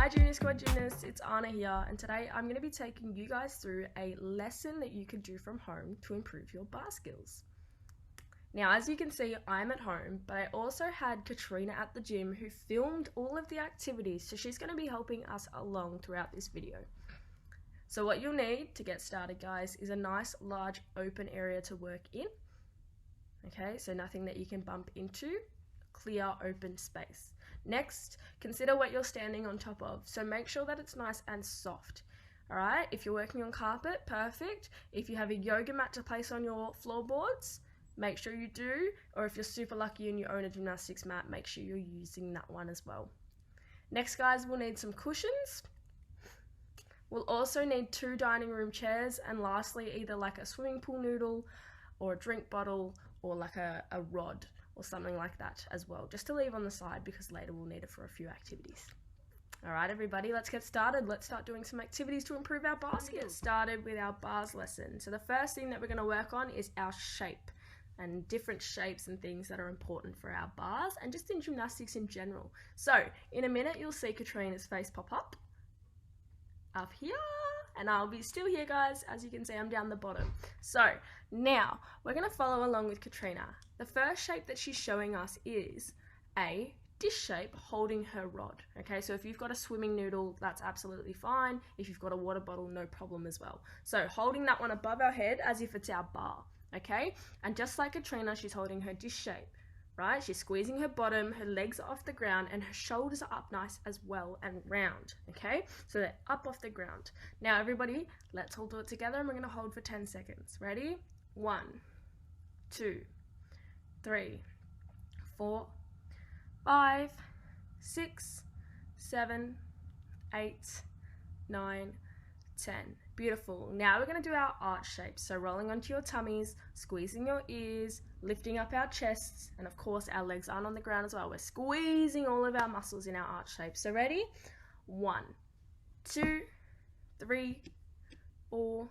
Hi Junior Squad Gymnasts, it's Anna here, and today I'm going to be taking you guys through a lesson that you can do from home to improve your bar skills. Now, as you can see, I'm at home, but I also had Katrina at the gym who filmed all of the activities, so she's going to be helping us along throughout this video. So what you'll need to get started, guys, is a nice large open area to work in. Okay, so nothing that you can bump into, clear open space. Next, consider what you're standing on top of, so make sure that it's nice and soft. Alright, if you're working on carpet, perfect. If you have a yoga mat to place on your floorboards, make sure you do, or if you're super lucky and you own a gymnastics mat, make sure you're using that one as well. Next, guys, we'll need some cushions. We'll also need 2 dining room chairs, and lastly, either like a swimming pool noodle or a drink bottle or like a rod or something like that as well, just to leave on the side because later we'll need it for a few activities. Alright everybody, let's get started. Let's start doing some activities to improve our bars. Get started with our bars lesson. So the first thing that we're going to work on is our shape and different shapes and things that are important for our bars and just in gymnastics in general. So in a minute you'll see Katrina's face pop up here, and I'll be still here, guys. As you can see, I'm down the bottom. So now we're going to follow along with Katrina. The first shape that she's showing us is a dish shape holding her rod. Okay, so if you've got a swimming noodle, that's absolutely fine. If you've got a water bottle, no problem as well. So holding that one above our head as if it's our bar. Okay, and just like Katrina, she's holding her dish shape. Right, she's squeezing her bottom, her legs are off the ground, and her shoulders are up nice as well and round, okay? So they're up off the ground. Now everybody, let's all do it together, and we're gonna hold for 10 seconds. Ready? 1, 2, 3, 4, 5, 6, 7, 8, 9, 10. Beautiful. Now we're going to do our arch shapes. So rolling onto your tummies, squeezing your ears, lifting up our chests, and of course our legs aren't on the ground as well. We're squeezing all of our muscles in our arch shape. So ready? 1, 2, 3, 4,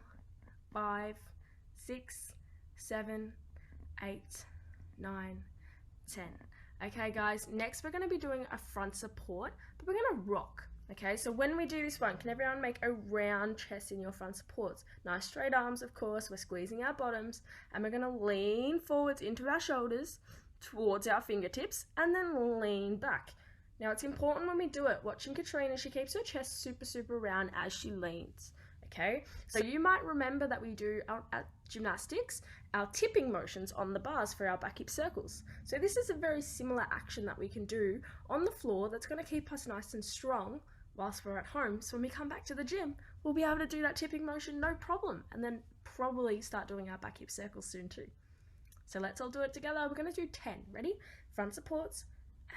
5, 6, 7, 8, 9, 10. Okay guys, next we're going to be doing a front support, but we're going to rock. Okay, so when we do this one, can everyone make a round chest in your front supports? Nice straight arms, of course. We're squeezing our bottoms, and we're going to lean forwards into our shoulders, towards our fingertips, and then lean back. Now, it's important when we do it, watching Katrina, she keeps her chest super round as she leans. Okay, so you might remember that we do at gymnastics our tipping motions on the bars for our back hip circles. So this is a very similar action that we can do on the floor that's going to keep us nice and strong whilst we're at home. So when we come back to the gym, we'll be able to do that tipping motion no problem, and then probably start doing our back hip circles soon too. So let's all do it together. We're going to do 10. Ready? Front supports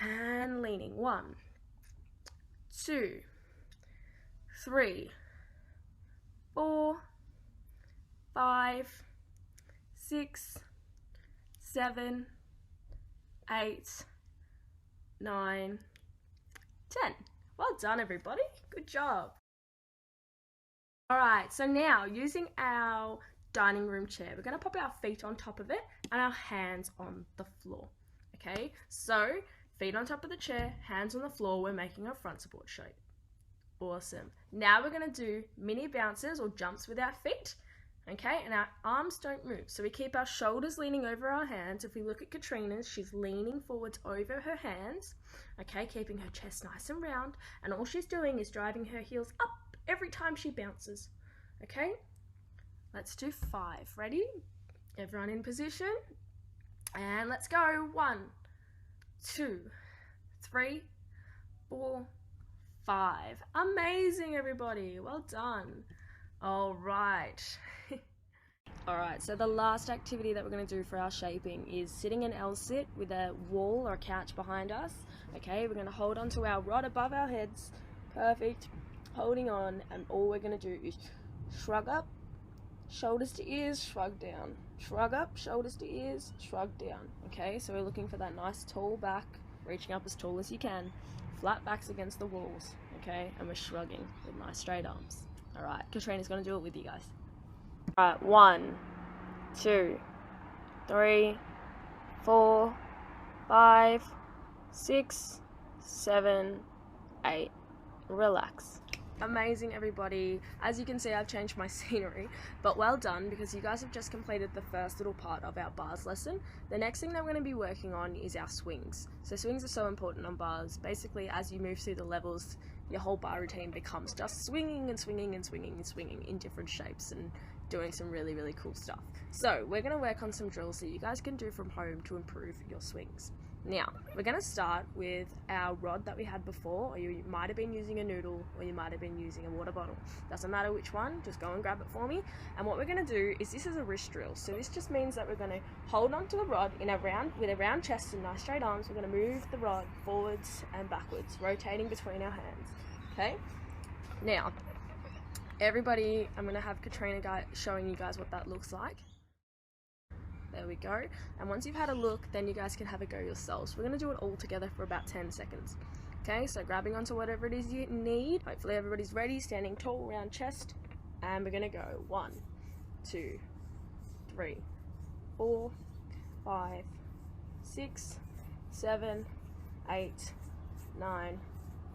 and leaning. 1, 2, 3, 4, 5, 6, 7, 8, 9, 10. Well done, everybody. Good job. Alright, so now using our dining room chair, we're going to pop our feet on top of it and our hands on the floor. Okay, so feet on top of the chair, hands on the floor, we're making our front support shape. Awesome. Now we're going to do mini bounces or jumps with our feet. Okay, and our arms don't move. So we keep our shoulders leaning over our hands. If we look at Katrina's, she's leaning forwards over her hands. Okay, keeping her chest nice and round. And all she's doing is driving her heels up every time she bounces. Okay, let's do 5. Ready? Everyone in position. And let's go. 1, 2, 3, 4, 5. Amazing, everybody. Well done. All right. Alright, so the last activity that we're going to do for our shaping is sitting in L-sit with a wall or a couch behind us. Okay, we're going to hold onto our rod above our heads. Perfect. Holding on, and all we're going to do is shrug up, shoulders to ears, shrug down. Shrug up, shoulders to ears, shrug down. Okay, so we're looking for that nice tall back, reaching up as tall as you can. Flat backs against the walls. Okay, and we're shrugging with nice straight arms. Alright, Katrina's going to do it with you guys. Alright, 1, 2, 3, 4, 5, 6, 7, 8, relax. Amazing, everybody. As you can see, I've changed my scenery, but well done, because you guys have just completed the first little part of our bars lesson. The next thing that we're going to be working on is our swings. So swings are so important on bars. Basically, as you move through the levels, your whole bar routine becomes just swinging and swinging and swinging and swinging in different shapes and doing some really, really cool stuff. So we're going to work on some drills that you guys can do from home to improve your swings. Now, we're going to start with our rod that we had before, or you might have been using a noodle, or you might have been using a water bottle. Doesn't matter which one, just go and grab it for me. And what we're going to do is, this is a wrist drill. So this just means that we're going to hold onto the rod with a round chest and nice straight arms. We're going to move the rod forwards and backwards, rotating between our hands. Okay? Now, everybody, I'm going to have Katrina showing you guys what that looks like. There we go. And once you've had a look, then you guys can have a go yourselves. We're going to do it all together for about 10 seconds. Okay, so grabbing onto whatever it is you need. Hopefully everybody's ready, standing tall, round chest. And we're going to go 1, 2, 3, 4, 5, 6, 7, 8, 9,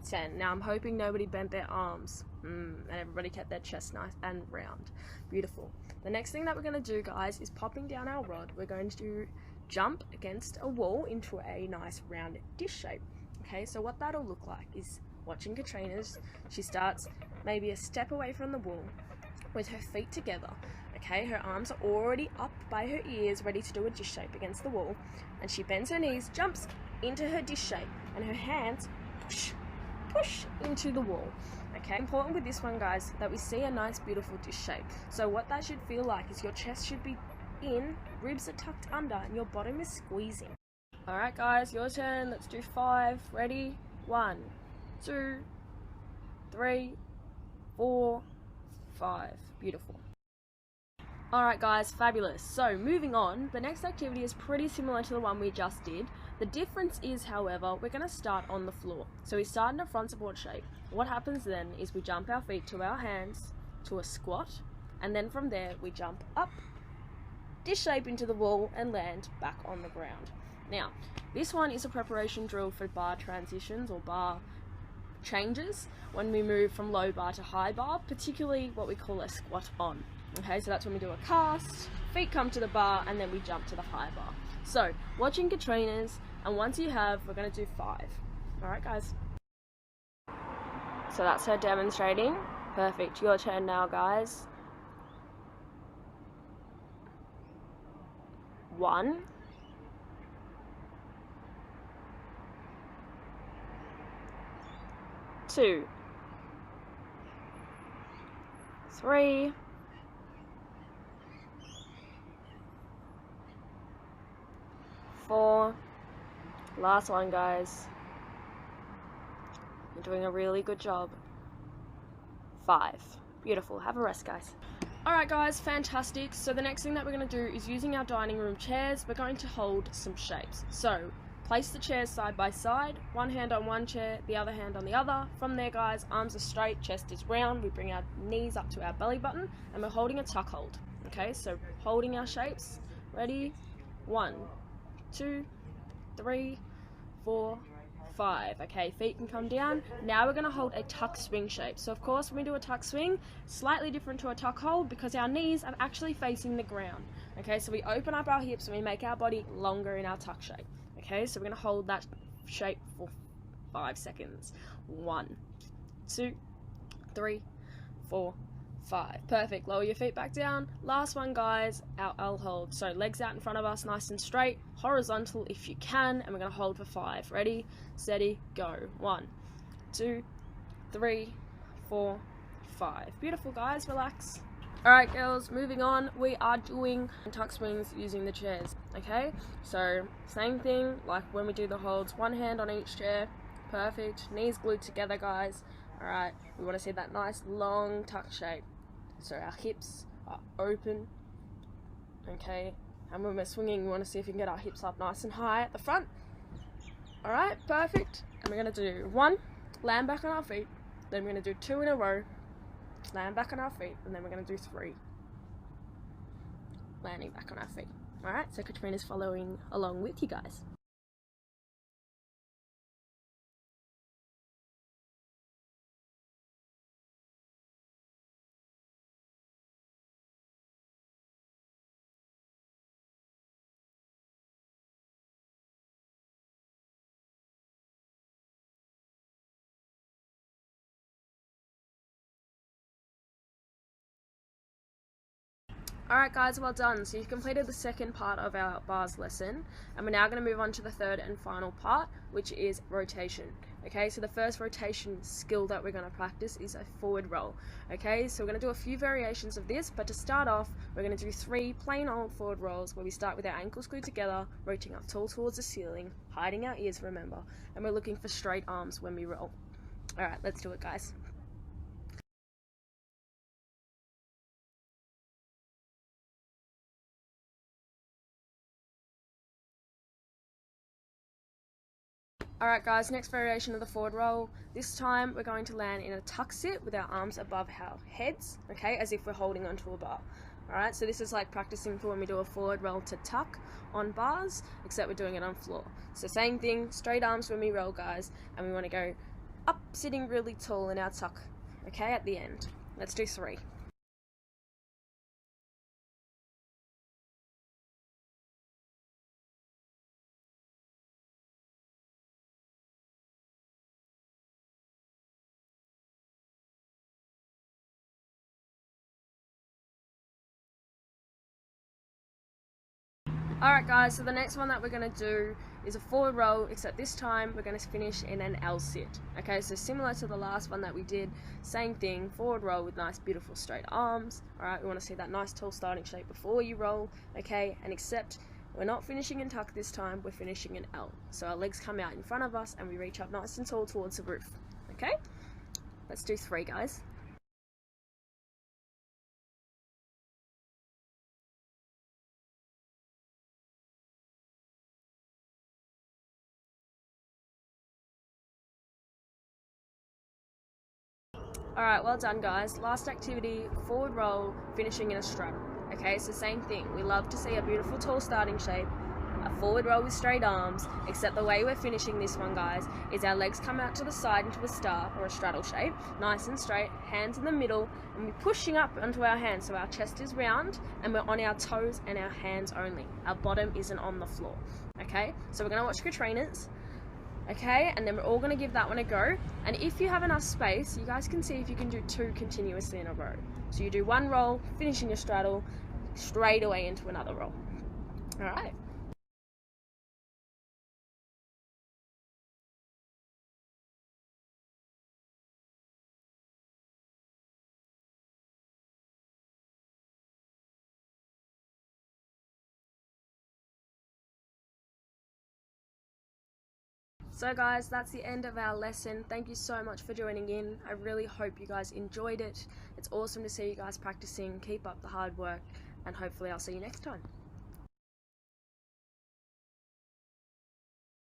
10. Now I'm hoping nobody bent their arms and everybody kept their chest nice and round. Beautiful. The next thing that we're going to do, guys, is popping down our rod. We're going to jump against a wall into a nice round dish shape. Okay, so what that'll look like is watching Katrina's. She starts maybe a step away from the wall with her feet together. Okay, her arms are already up by her ears, ready to do a dish shape against the wall. And she bends her knees, jumps into her dish shape, and her hands push into the wall. Okay, important with this one, guys, that we see a nice beautiful dish shape. So what that should feel like is your chest should be in, ribs are tucked under, and your bottom is squeezing. Alright guys, your turn. Let's do 5. Ready? 1, 2, 3, 4, 5. Beautiful. Alright guys, fabulous. So moving on, the next activity is pretty similar to the one we just did. The difference is, however, we're going to start on the floor. So we start in a front support shape. What happens then is we jump our feet to our hands to a squat, and then from there we jump up, dish shape into the wall, and land back on the ground. Now, this one is a preparation drill for bar transitions or bar changes when we move from low bar to high bar, particularly what we call a squat on. Okay, so that's when we do a cast, feet come to the bar, and then we jump to the high bar. So, watching Katrina's, and once you have, we're going to do 5. Alright guys. So that's her demonstrating. Perfect. Your turn now, guys. 1, 2, 3, 4. Last one, guys. You're doing a really good job. 5. Beautiful. Have a rest, guys. Alright guys, fantastic. So the next thing that we're going to do is, using our dining room chairs, we're going to hold some shapes. So place the chairs side by side, one hand on one chair, the other hand on the other. From there, guys, arms are straight, chest is round. We bring our knees up to our belly button, and we're holding a tuck hold. Okay, so holding our shapes. Ready? 1, 2, 3, 4, 5. Okay, feet can come down. Now we're going to hold a tuck swing shape. So of course, when we do a tuck swing, slightly different to a tuck hold because our knees are actually facing the ground. Okay, so we open up our hips and we make our body longer in our tuck shape. Okay, so we're going to hold that shape for 5 seconds. 1, 2, 3, 4, 5. Perfect. Lower your feet back down. Last one, guys, our L hold. So legs out in front of us, nice and straight, horizontal if you can, and we're going to hold for 5. Ready, steady, go. 1, 2, 3, 4, 5. Beautiful, guys. Relax. Alright girls, moving on, we are doing tuck swings using the chairs, okay? So, same thing, like when we do the holds, one hand on each chair, perfect, knees glued together, guys. Alright, we want to see that nice long tuck shape. So our hips are open, okay? And when we're swinging, we want to see if we can get our hips up nice and high at the front. Alright, perfect. And we're going to do 1, land back on our feet, then we're going to do 2 in a row, land back on our feet, and then we're going to do 3, landing back on our feet. Alright, so Katrina's following along with you guys. Alright guys, well done. So you've completed the second part of our bars lesson, and we're now going to move on to the third and final part, which is rotation. Okay, so the first rotation skill that we're going to practice is a forward roll. Okay, so we're going to do a few variations of this, but to start off, we're going to do 3 plain old forward rolls where we start with our ankles glued together, reaching up tall towards the ceiling, hiding our ears, remember, and we're looking for straight arms when we roll. Alright, let's do it guys. Alright guys, next variation of the forward roll. This time we're going to land in a tuck sit with our arms above our heads, okay, as if we're holding onto a bar. Alright, so this is like practicing for when we do a forward roll to tuck on bars, except we're doing it on floor. So same thing, straight arms when we roll guys, and we want to go up sitting really tall in our tuck, okay, at the end. Let's do 3. Alright guys, so the next one that we're going to do is a forward roll, except this time we're going to finish in an L sit. Okay, so similar to the last one that we did, same thing, forward roll with nice beautiful straight arms. Alright, we want to see that nice tall starting shape before you roll, okay, and except we're not finishing in tuck this time, we're finishing in L. So our legs come out in front of us and we reach up nice and tall towards the roof. Okay, let's do 3 guys. Alright, well done guys. Last activity, forward roll, finishing in a straddle. Okay, so same thing. We love to see a beautiful tall starting shape, a forward roll with straight arms, except the way we're finishing this one guys is our legs come out to the side into a star or a straddle shape, nice and straight, hands in the middle, and we're pushing up onto our hands so our chest is round and we're on our toes and our hands only. Our bottom isn't on the floor. Okay, so we're going to watch Katrina's. Okay, and then we're all going to give that one a go, and if you have enough space you guys can see if you can do 2 continuously in a row. So you do 1 roll, finishing your straddle, straight away into another roll. Alright. So guys, that's the end of our lesson. Thank you so much for joining in. I really hope you guys enjoyed it. It's awesome to see you guys practicing. Keep up the hard work, and hopefully I'll see you next time.